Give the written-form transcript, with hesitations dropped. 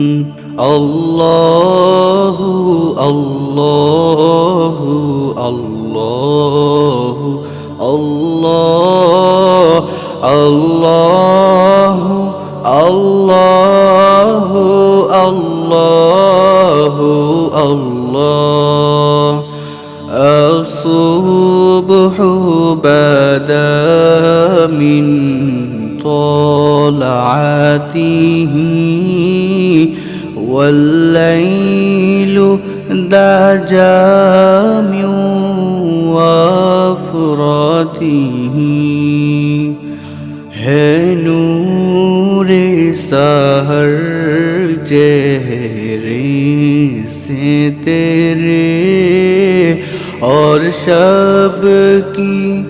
الله الله الله الله الله الله الله الله الصبح بدا من طلعته والليل دجى من وفرته ہے نور سحر چہرے سے تیرے اور شب کی